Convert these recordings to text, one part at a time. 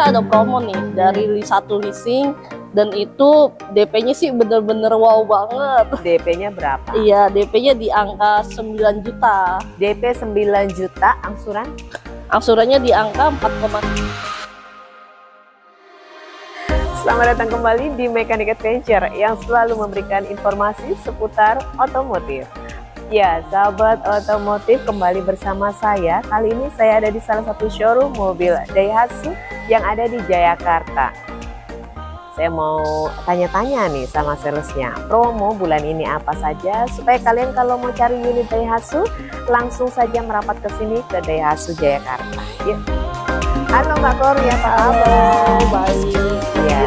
kita ada promo nih dari satu leasing, dan itu DP-nya sih bener-bener wow banget. DP-nya berapa? Iya, DP-nya di angka 9 juta. DP 9 juta, angsuran? Angsurannya di angka 4, Selamat datang kembali di Mechanic Adventure yang selalu memberikan informasi seputar otomotif. Ya, sahabat otomotif, kembali bersama saya. Kali ini saya ada di salah satu showroom mobil Daihatsu yang ada di Jayakarta. Saya mau tanya-tanya nih sama salesnya, promo bulan ini apa saja, supaya kalian kalau mau cari unit Daihatsu langsung saja merapat ke sini ke Daihatsu Jayakarta. Yuk. Halo Mbak Kori, apa kabar? baik. Ya,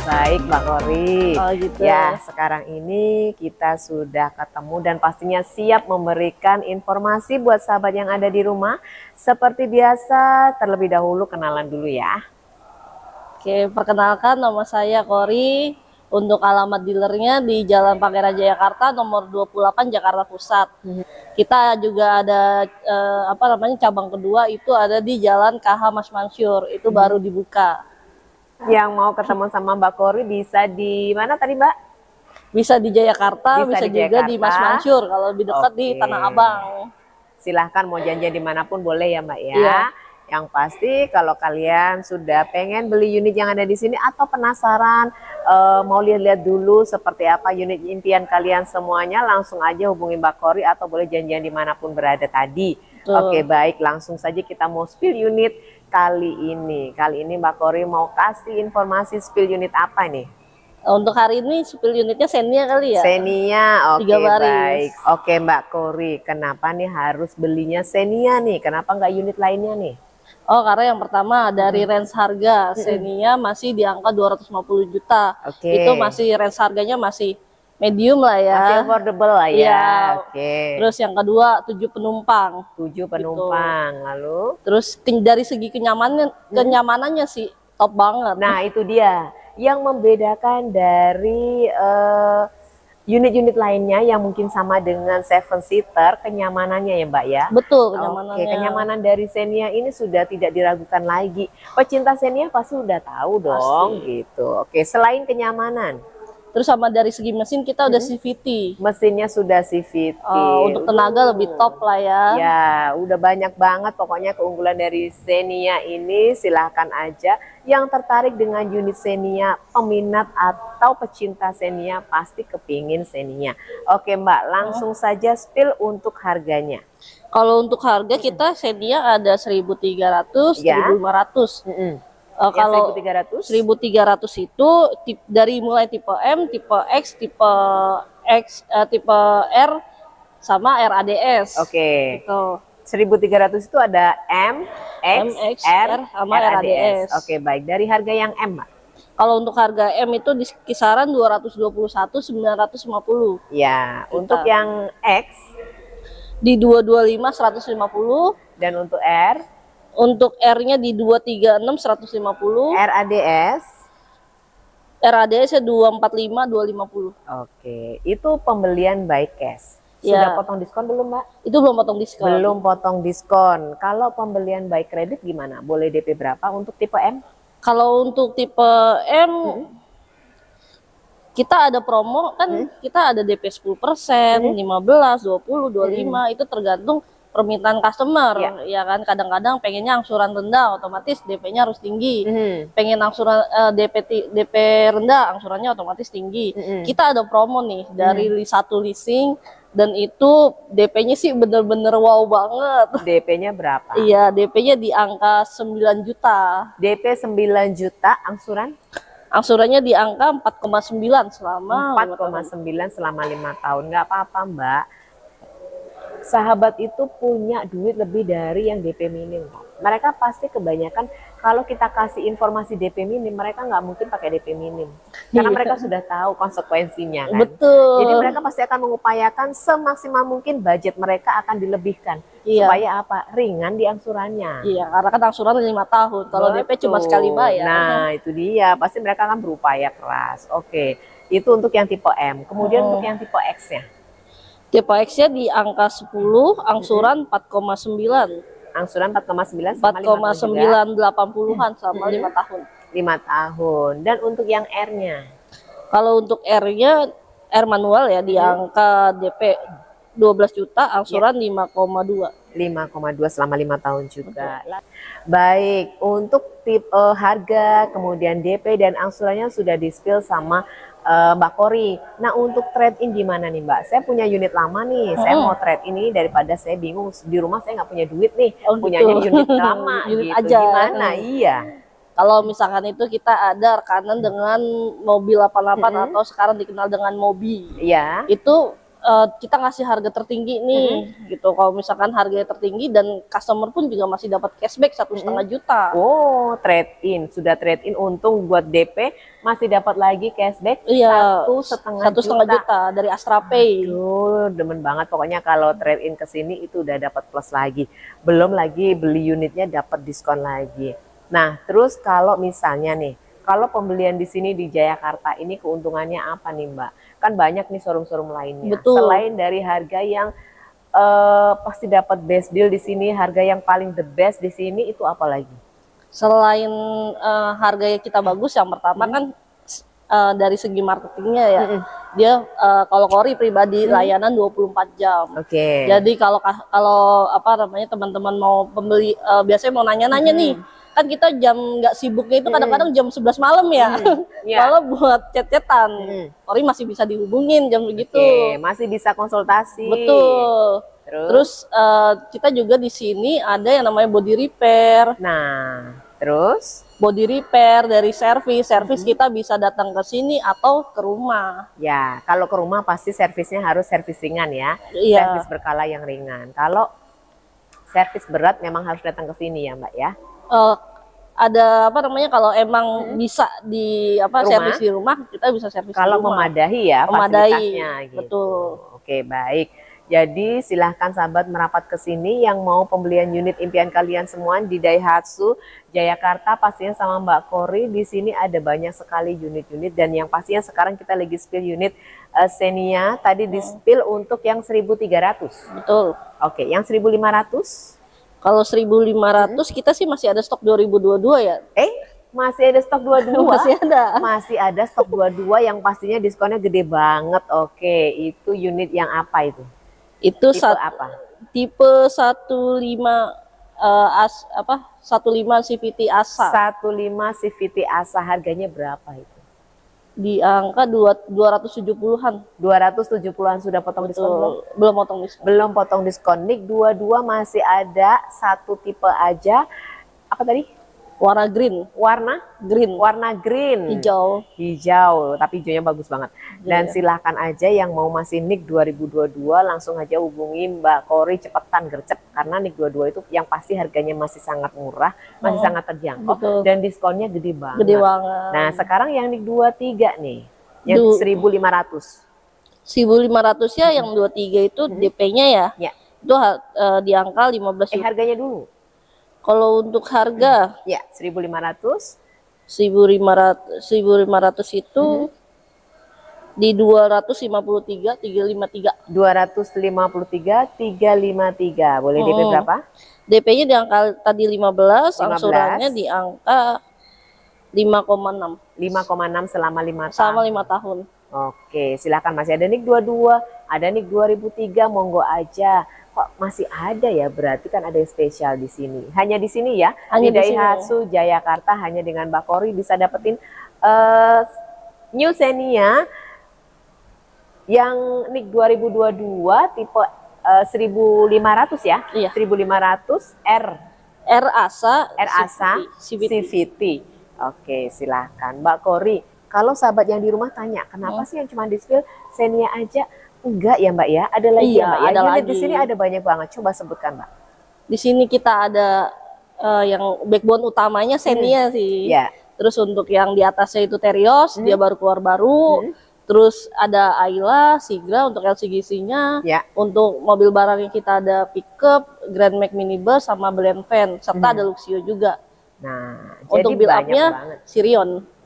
baik Mbak Kori. Oh, gitu. Ya, sekarang ini kita sudah ketemu dan pastinya siap memberikan informasi buat sahabat yang ada di rumah. Seperti biasa, terlebih dahulu kenalan dulu ya. Oke, perkenalkan nama saya Kori. Untuk alamat dealernya di Jalan Pangeran Jayakarta nomor 28 Jakarta Pusat. Kita juga ada cabang kedua itu ada di Jalan KH Mas Mansur, itu baru dibuka. Yang mau ketemu sama Mbak Kori bisa di mana tadi Mbak? Bisa di Jayakarta, bisa di juga di Mas Jayakarta. Mansur kalau lebih dekat di Oke. Tanah Abang. Silahkan mau janjian dimanapun boleh ya Mbak ya. Iya. Yang pasti kalau kalian sudah pengen beli unit yang ada di sini atau penasaran mau lihat-lihat dulu seperti apa unit impian kalian semuanya, langsung aja hubungi Mbak Kori atau boleh janjian dimanapun berada tadi. Oke, baik, langsung saja kita mau spill unit kali ini. Kali ini Mbak Kori mau kasih informasi spill unit apa nih? Untuk hari ini spill unitnya Xenia kali ya? Xenia, oke, 3 baris. baik. Oke Mbak Kori, kenapa nih harus belinya Xenia nih? Kenapa nggak unit lainnya nih? Oh, karena yang pertama dari range harga Xenia masih di angka 250 juta. Oke. Itu masih range harganya masih medium lah ya. Masih affordable lah ya. Iya. Oke. Terus yang kedua 7 penumpang. 7 penumpang, lalu? Terus dari segi kenyamanannya sih top banget. Nah, itu dia yang membedakan dari unit-unit lainnya yang mungkin sama dengan 7-seater, kenyamanannya ya Mbak ya. Betul, kenyamanannya. Oke, kenyamanan dari Xenia ini sudah tidak diragukan lagi. Pecinta Xenia pasti udah tahu dong. Pasti. Gitu. Oke, selain kenyamanan, Terus sama dari segi mesin kita udah CVT. mesinnya sudah CVT. Untuk tenaga lebih top lah ya. Ya, udah banyak banget pokoknya keunggulan dari Xenia ini. Silahkan aja yang tertarik dengan unit Xenia, peminat atau pecinta Xenia pasti kepingin Xenia. Oke Mbak, langsung saja spill untuk harganya. Kalau untuk harga kita Xenia ada 1.300, Ya. 1.500. Kalau 1.300? 1.300 itu dari mulai tipe M, tipe X, tipe R, sama RADS. Oke. Gitu. 1.300 itu ada M, X, M, X, R, sama RADS. Oke, baik. Dari harga yang M, Mbak? Kalau untuk harga M itu di kisaran 221.950. Ya, Juta. untuk yang X Di 225.150. dan untuk R, Untuk R-nya di 236.150. RADS. RADS-nya 245.250. Oke, itu pembelian by cash. Sudah Ya. potong diskon belum, Mbak? Itu belum potong diskon. Belum potong diskon. Kalau pembelian by kredit gimana? Boleh DP berapa untuk tipe M? Kalau untuk tipe M kita ada promo kan, kita ada DP 10%, 15, 20, 25, itu tergantung permintaan customer. Ya kan, kadang-kadang pengennya angsuran rendah, otomatis DP-nya harus tinggi. Pengen angsuran DP rendah, angsurannya otomatis tinggi. Kita ada promo nih dari satu leasing, dan itu DP-nya sih bener-bener wow banget. DP-nya berapa? Iya, DP-nya di angka 9 juta. DP 9 juta, angsuran? Angsurannya di angka 4,9 selama 4,9 selama 5 tahun. Nggak apa-apa Mbak. Sahabat itu punya duit lebih dari yang DP minim. Mereka pasti kebanyakan kalau kita kasih informasi DP minim, mereka nggak mungkin pakai DP minim. Karena mereka sudah tahu konsekuensinya kan. Betul. Jadi mereka pasti akan mengupayakan semaksimal mungkin budget mereka akan dilebihkan. Iya. Supaya apa? Ringan di angsurannya. Iya, karena kan angsuran 5 tahun. Kalau DP cuma sekali bayar. Nah, itu dia. Pasti mereka akan berupaya keras. Oke, itu untuk yang tipe M. Kemudian untuk yang tipe X-nya. Tipe X-nya di angka 10, angsuran 4,9. Angsuran 4,9 selama 4,980-an selama 5 tahun. 5 tahun. Dan untuk yang R-nya? Kalau untuk R-nya, R manual ya, di angka DP 12 juta, angsuran 5,2. 5,2 selama 5 tahun juga. Baik, untuk tipe harga, kemudian DP dan angsurannya sudah di-spill sama Mbak Kori. Nah, untuk trade-in gimana nih Mbak? Saya punya unit lama nih, saya mau trade ini daripada saya bingung di rumah, saya nggak punya duit nih, punyanya unit lama Unit gitu. aja. Gimana? Iya. Kalau misalkan itu kita ada rekanan dengan mobil 88 atau sekarang dikenal dengan Mobi, Iya. itu kita ngasih harga tertinggi nih, gitu. Kalau misalkan harganya tertinggi dan customer pun juga masih dapat cashback 1,5 juta. Oh, trade in, sudah trade in, untung buat DP masih dapat lagi cashback Iya, 1,5 juta dari Astra Pay. Aduh, demen banget pokoknya kalau trade in ke sini itu udah dapat plus lagi. Belum lagi beli unitnya dapat diskon lagi. Nah, terus kalau misalnya nih, kalau pembelian di sini di Jayakarta ini keuntungannya apa nih Mbak? Kan banyak nih showroom-showroom lainnya. Betul. Selain dari harga yang pasti dapat best deal di sini, harga yang paling the best di sini itu apa lagi? Selain harganya kita bagus, yang pertama kan dari segi marketingnya ya, dia kalau Kori pribadi layanan 24 jam. Oke. Jadi kalau apa namanya teman-teman mau pembeli biasanya mau nanya-nanya nih, kan kita jam nggak sibuknya itu kadang-kadang jam 11 malam ya. Kalau buat chat-chatan, Kori masih bisa dihubungin jam begitu. Oke, masih bisa konsultasi. Betul. Terus kita juga di sini ada yang namanya body repair. Nah, terus Body repair dari servis kita bisa datang ke sini atau ke rumah. ya, kalau ke rumah pasti servisnya harus servis ringan ya. Iya. Servis berkala yang ringan. Kalau servis berat memang harus datang ke sini ya, Mbak ya. Ada apa namanya, kalau emang bisa di apa servis di rumah, kita bisa servis kalau di rumah. memadahi ya fasilitasnya gitu. Betul. Oke, baik. Jadi silahkan sahabat merapat ke sini yang mau pembelian unit impian kalian semua di Daihatsu Jayakarta, pastinya sama Mbak Kori. Di sini ada banyak sekali unit-unit dan yang pastinya sekarang kita lagi spill unit Xenia. Tadi di spill untuk yang 1.300. Betul. Oke, yang 1.500? Kalau 1.500 kita sih masih ada stok 2022 ya. Masih ada stok 22? Masih ada. Masih ada stok 22 yang pastinya diskonnya gede banget. Oke, itu unit yang apa itu? Itu tipe apa? Tipe 15 CVT Asa. 15 CVT Asa, harganya berapa itu? Di angka 270-an. 270-an sudah potong diskon belum? Belum potong diskon. Belum potong diskon. Nik 22 masih ada satu tipe aja. Apa tadi? Warna green. Warna green. Hijau, tapi hijaunya bagus banget. Dan silahkan aja yang mau masih Nik 2022 langsung aja hubungi Mbak Kori, cepetan gercep, karena Nik 22 itu yang pasti harganya masih sangat murah, masih sangat terjangkau. Betul. Dan diskonnya gede banget. Nah, sekarang yang Nik 23 nih, yang 1.500. 1.500 ya, yang 23 itu DP-nya ya. Itu di angka 15 juta. Harganya dulu. Kalau untuk harga ya 1.500 itu di 253 353. 253 boleh DP berapa? DP-nya di angka tadi 15, angsurannya di angka 5,6. 5,6 selama 5 tahun. Selama 5 tahun. Oke, silakan, masih ada Nik 22, ada Nik 2003, monggo aja. Kok masih ada ya? Berarti kan ada yang spesial di sini. Hanya di sini ya. Hanya di Daihatsu Jayakarta, hanya dengan Mbak Kori bisa dapetin New Xenia yang Nik 2022 tipe 1.500 ya. Iya. 1.500 R Asa CVT. Oke, silahkan Mbak Kori. Kalau sahabat yang di rumah tanya, kenapa sih yang cuma di-spill Xenia aja? Enggak ya Mbak ya, ada lagi ya Mbak ya? Ada lagi. Di sini ada banyak banget, coba sebutkan Mbak. Di sini kita ada yang backbone utamanya Xenia sih. Terus untuk yang di atasnya itu Terios, dia baru keluar baru. Terus ada Ayla, Sigra untuk LCGC-nya. Untuk mobil barangnya kita ada pickup, Grand Max minibus, sama Blend Van, serta ada Luxio juga. Nah, untuk build up-nya Sirion.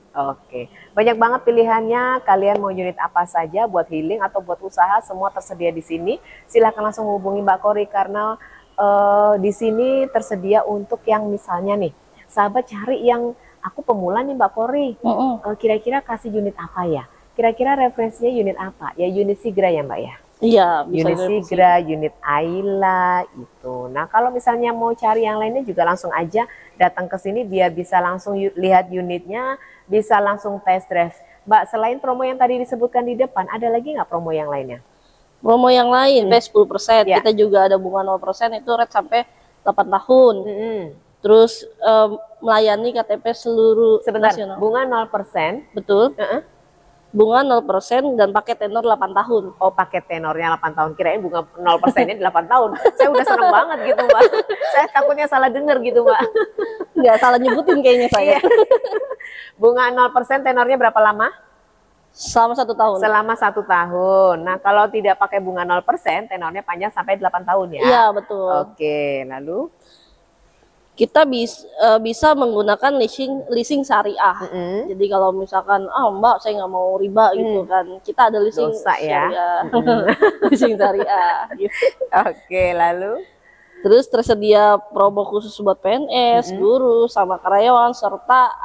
Oke, banyak banget pilihannya. Kalian mau unit apa saja, buat healing atau buat usaha, semua tersedia di sini. Silahkan langsung hubungi Mbak Kori karena di sini tersedia untuk yang misalnya nih, sahabat cari yang aku pemula nih Mbak Kori, kira-kira kasih unit apa ya? Kira-kira referensinya unit apa? Ya unit Sigra ya Mbak ya? Iya, bisa Unit Sigra, unit Ayla itu. Nah kalau misalnya mau cari yang lainnya juga langsung aja datang ke sini biar bisa langsung lihat unitnya, bisa langsung test drive. Mbak, selain promo yang tadi disebutkan di depan, ada lagi nggak promo yang lainnya? Promo yang lain, 10%. Ya. Kita juga ada bunga 0%, itu rate sampai 8 tahun. Terus melayani KTP seluruh Sebentar, nasional. bunga 0%. Betul. Bunga 0% dan pakai tenor 8 tahun. Oh, pakai tenornya 8 tahun. Kirain bunga 0%-nya 8 tahun. Saya udah seneng banget gitu, Mbak. Saya takutnya salah denger gitu, Mbak. Nggak salah nyebutin kayaknya saya. Bunga 0% tenornya berapa lama? Selama 1 tahun. Selama 1 tahun. Nah, kalau tidak pakai bunga 0%, tenornya panjang sampai 8 tahun ya? Iya, betul. Oke, lalu? Kita bisa menggunakan leasing syariah. Jadi kalau misalkan, Mbak saya nggak mau riba gitu kan, kita ada leasing syariah. Leasing syariah. Gitu. Oke, lalu? Terus tersedia promo khusus buat PNS, guru, sama karyawan, serta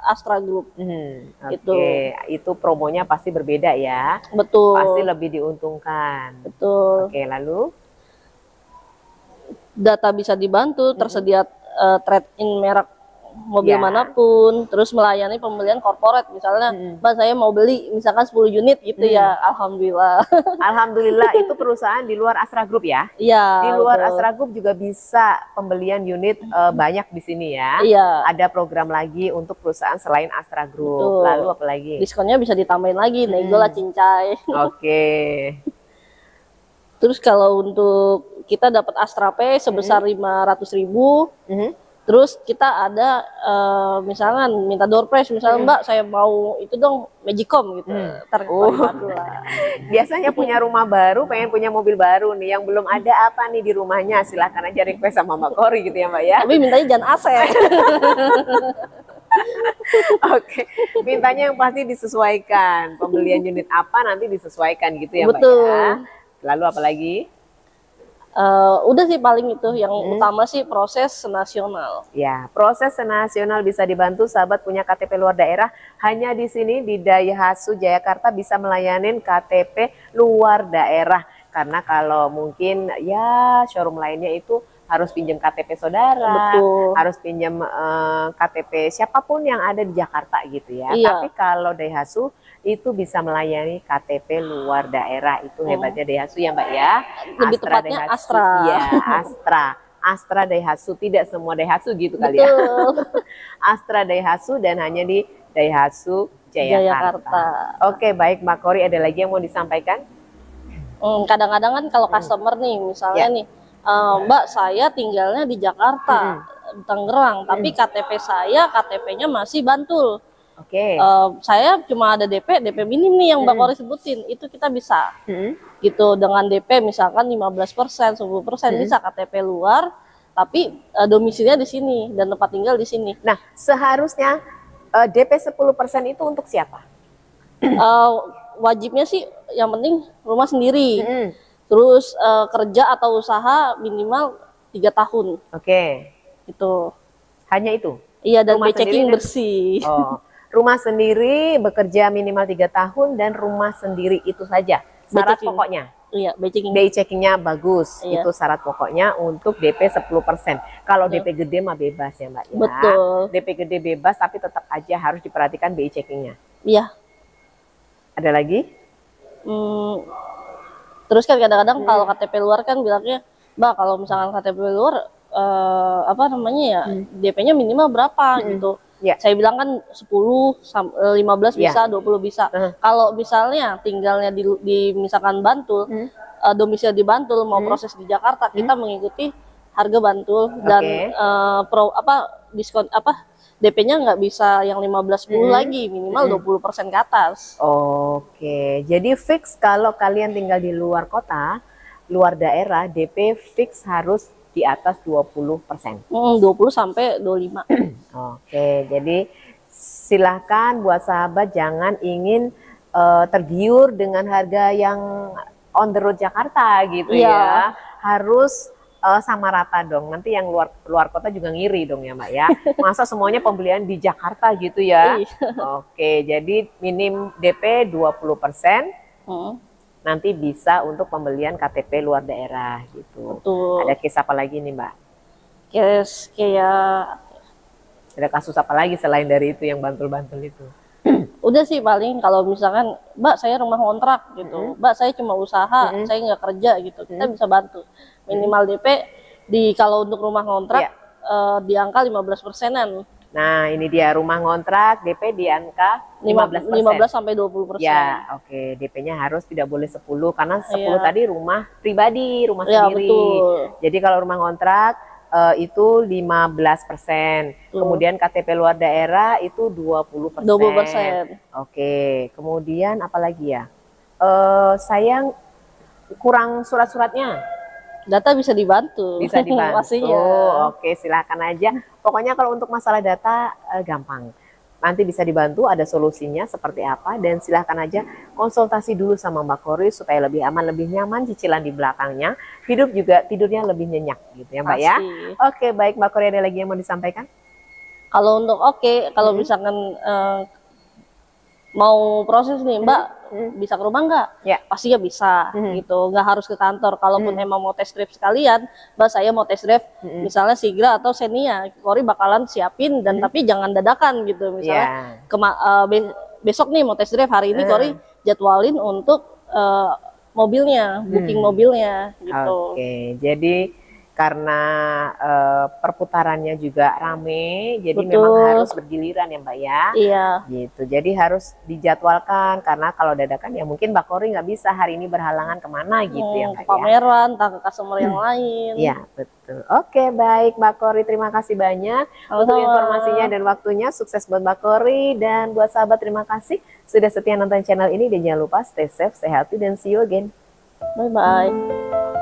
Astra Group. Oke, itu promonya pasti berbeda ya? Betul. Pasti lebih diuntungkan. Betul. Oke, lalu? Data bisa dibantu, tersedia trade-in merek mobil manapun, terus melayani pembelian korporat. Misalnya, Mbak saya mau beli misalkan 10 unit gitu ya, Alhamdulillah. Alhamdulillah, itu perusahaan di luar Astra Group ya? Iya. Di luar Astra Group juga bisa pembelian unit banyak di sini ya? Iya. Ada program lagi untuk perusahaan selain Astra Group. Lalu apa lagi? Diskonnya bisa ditambahin lagi, nego lah cincai. Oke. Terus kalau untuk kita dapat Astra Pay sebesar 500.000. Terus kita ada misalkan minta door prize, misalnya Mbak saya mau itu dong Magicom gitu. Biasanya punya rumah baru, pengen punya mobil baru nih, yang belum ada apa nih di rumahnya, silahkan aja request sama Mbak Kori gitu ya Mbak ya. Tapi mintanya jangan AC. Oke, mintanya yang pasti disesuaikan. Pembelian unit apa nanti disesuaikan gitu ya Mbak ya. Lalu apa lagi? Udah sih paling itu yang utama sih proses nasional. Ya, proses nasional bisa dibantu sahabat punya KTP luar daerah. Hanya di sini di Daihatsu Jayakarta bisa melayani KTP luar daerah. Karena kalau mungkin ya showroom lainnya itu harus pinjam KTP saudara, harus pinjam KTP siapapun yang ada di Jakarta gitu ya. Tapi kalau Daihatsu itu bisa melayani KTP luar daerah. Itu hebatnya Daihatsu ya Mbak ya. Lebih tepatnya Astra. Iya, Astra. Astra Daihatsu, tidak semua Daihatsu gitu kali ya. Astra Daihatsu dan hanya di Daihatsu Jayakarta. Oke, baik Mbak Kori, ada lagi yang mau disampaikan? Kadang-kadang kan kalau customer nih, misalnya nih, Mbak saya tinggalnya di Jakarta, Tangerang, tapi KTP saya KTP-nya masih Bantul. Saya cuma ada DP minim nih yang Mbak Kori sebutin, itu kita bisa gitu dengan DP misalkan 15%, 10% bisa KTP luar, tapi domisilinya di sini dan tempat tinggal di sini. Nah, seharusnya DP 10% itu untuk siapa? Wajibnya sih yang penting rumah sendiri, terus kerja atau usaha minimal 3 tahun. Itu hanya itu. Iya, dan checking bersih. Rumah sendiri, bekerja minimal 3 tahun, dan rumah sendiri itu saja syarat pokoknya. Iya, BI checkingnya bagus. Itu syarat pokoknya untuk DP 10%. Kalau DP gede mah bebas ya Mbak ya. Betul. DP gede bebas, tapi tetap aja harus diperhatikan BI checkingnya. Iya. Ada lagi? Terus kan kadang-kadang kalau KTP luar kan bilangnya, Mbak kalau misalkan KTP luar apa namanya ya, DP-nya minimal berapa gitu. Saya bilang kan 10, 15 bisa, 20 bisa. Kalau misalnya tinggalnya di misalkan Bantul, domisili di Bantul, mau proses di Jakarta, kita mengikuti harga Bantul dan diskon DP-nya nggak bisa yang 15-10 lagi, minimal 20% ke atas. Oke, jadi fix kalau kalian tinggal di luar kota, luar daerah, DP fix harus di atas 20%. 20 sampai 25. Oke, jadi silahkan buat sahabat jangan ingin tergiur dengan harga yang on the road Jakarta gitu ya. Harus sama rata dong. Nanti yang luar kota juga ngiri dong ya Mbak ya. Masa semuanya pembelian di Jakarta gitu ya? Oke, jadi minim DP 20%. Nanti bisa untuk pembelian KTP luar daerah gitu. Betul. Ada case apa lagi nih Mbak? Case kayak ada kasus apa lagi selain dari itu yang bantul-bantul itu? Udah sih paling kalau misalkan Mbak saya rumah kontrak gitu, Mbak saya cuma usaha, saya nggak kerja gitu, kita bisa bantu. Minimal DP kalau untuk rumah kontrak di angka 15%-an. Nah ini dia rumah kontrak DP di angka 15%. 15 sampai 20%. Ya oke, DP-nya harus tidak boleh 10 karena 10 tadi rumah pribadi, rumah sendiri. Betul. Jadi kalau rumah kontrak itu 15%. Kemudian KTP luar daerah itu 20%. 20%. Oke, kemudian apa lagi ya? Sayang kurang surat-suratnya. Data bisa dibantu. Bisa dibantu. Pastinya. Oke, silakan aja. Pokoknya kalau untuk masalah data gampang. Nanti bisa dibantu, ada solusinya seperti apa, dan silahkan aja konsultasi dulu sama Mbak Kori supaya lebih aman, lebih nyaman cicilan di belakangnya. Hidup juga tidurnya lebih nyenyak gitu ya Mbak. Pasti. Ya. Oke, baik Mbak Kori, ada lagi yang mau disampaikan? Kalau untuk kalau misalkan mau proses nih Mbak, bisa ke rumah nggak? Ya. Pastinya bisa gitu, nggak harus ke kantor. Kalaupun emang mau test drive sekalian, Mbak saya mau test drive misalnya Sigra atau Xenia, Kori bakalan siapin dan tapi jangan dadakan gitu. Misalnya besok nih mau test drive, hari ini Kori jadwalin untuk mobilnya, booking mobilnya gitu. Oke, jadi karena perputarannya juga rame, jadi memang harus bergiliran ya Mbak ya. Iya. Gitu, jadi harus dijadwalkan karena kalau dadakan ya mungkin Mbak Kori nggak bisa hari ini berhalangan kemana gitu ya Mbak. Pameran, entah ke customer yang lain. Iya betul. Oke baik Mbak Kori, terima kasih banyak untuk informasinya dan waktunya. Sukses buat Mbak Kori dan buat sahabat, terima kasih sudah setia nonton channel ini dan jangan lupa stay safe, stay healthy dan see you again. Bye bye.